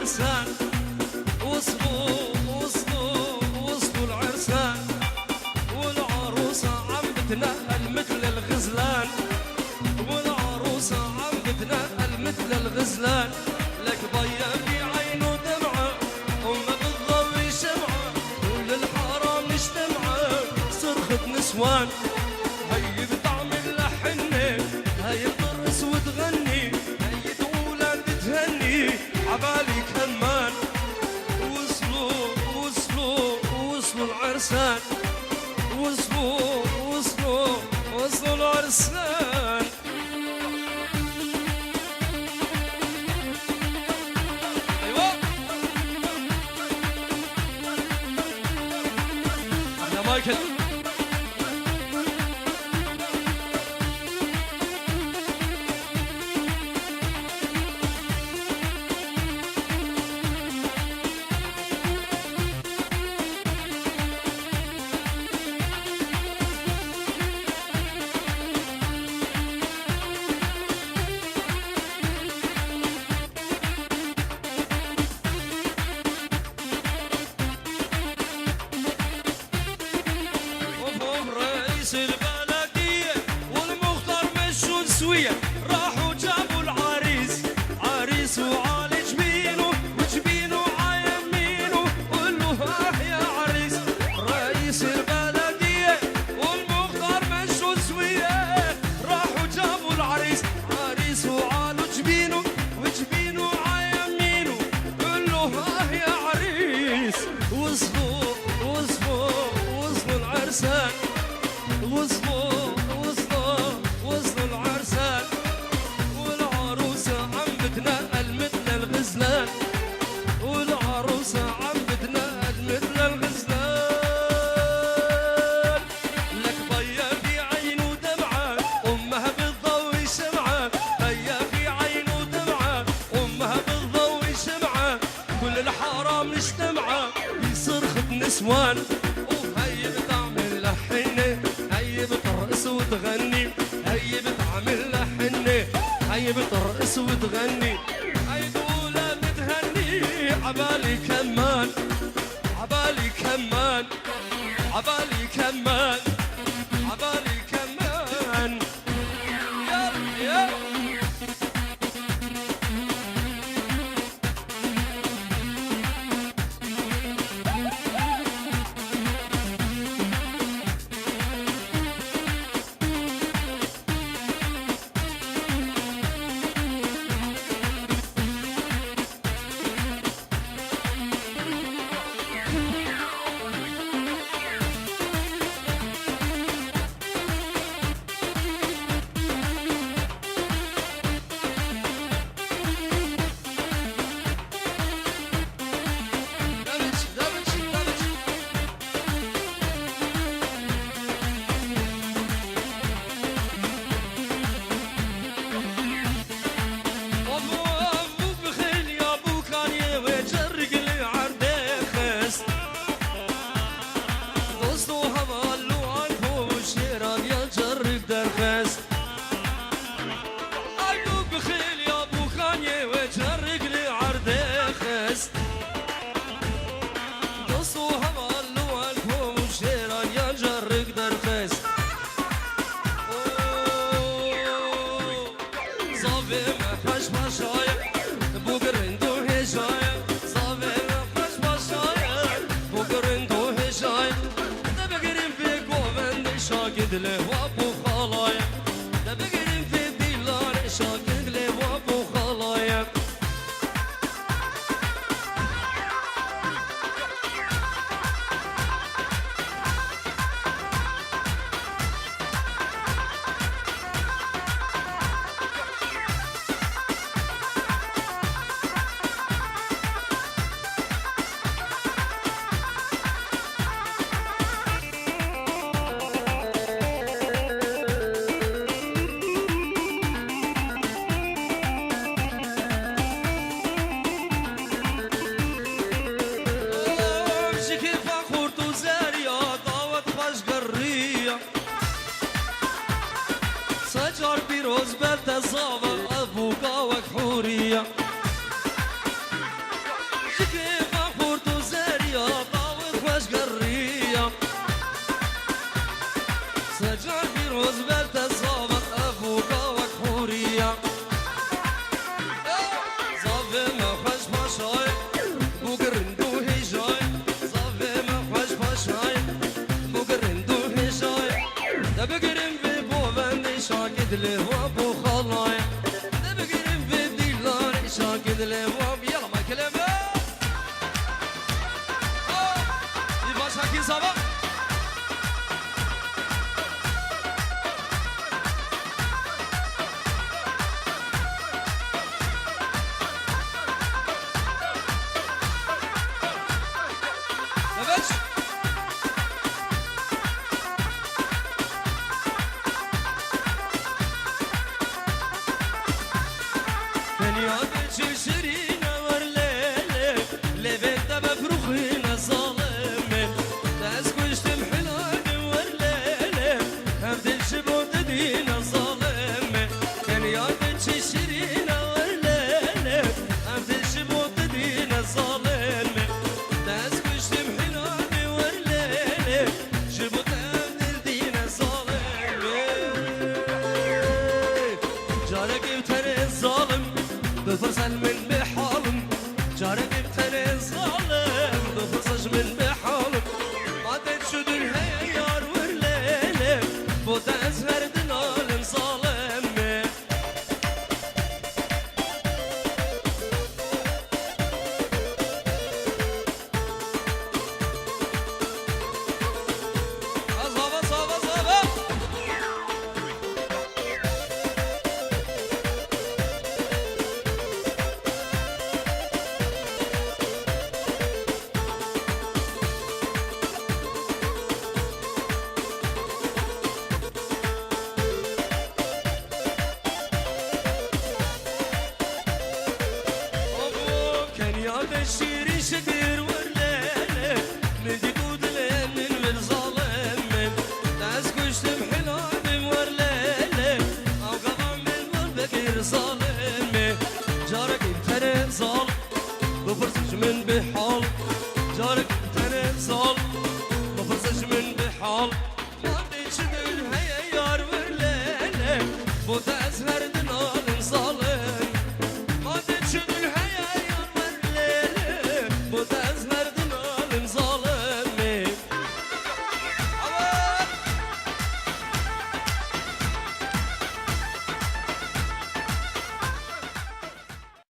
العرسان وصلوا العرسان والعروسة عم بتنقل مثل الغزلان والعروسة عم بتنقل مثل الغزلان لك ضيا في عينه دمعة وما بالضوي شمعة وللحرام نجتمعة صرخة نسوان هي بتعمل لحنة هي بترقص وتغني هي تقول تتهني عبالي كمان وصلوا العرسان وصلوا العرسان ايوه احنا مايكل البلدية والمختار مشوا سوية راحوا جابوا العريس عريس وعلى جبينه وجبينه عيمينه قولوا ها يا عريس رئيس البلدية والمختار مشوا سوية راحوا جابوا العريس عريس وعلى جبينه وجبينه عيمينه قولوا ها يا عريس وصلوا العرسان وصلوا العرسان والعروسة عم بتنقل مثل الغزلان والعروسة عم بتنقل مثل الغزلان لك ضيا في عينه دمعة أمها بالضوي شمعة ضيا في عينه دمعة أمها بالضوي شمعة كل الحرام اجتمعة بصرخة نسوان وهي بتعمل لحنة هي بترقص وتغني هي بتعمل لحنة هي بترقص وتغني هي دولة بتهني عبالي كمان عبالي كمان عبالي كمان عبالي كمان يا له وابو خلايا ده بقرين في ديلان شاكر له وابو خلايا شاكد له وابو خلايا نبقرب بديلار شاكد له واب يلا ما كلمه يبقى شاكي صبا بفرصة من بحالم جارك بتاني ظالم بفرصة من بحالم ما تنشد الهيا يار ورليلة بوتا أزهر دنالم ظالم صابا صابا صابا الشيري شدير ورلالة من جدود الامن والظالم ناس كش تمحي العالم ورلالة او قضى من والبكير ظالم جارك انتني ظالم بفرصش من بحال جارك انتني ظالم بفرصش من بحال ما تنشد الهيا يار ورلالة بوتا ازهر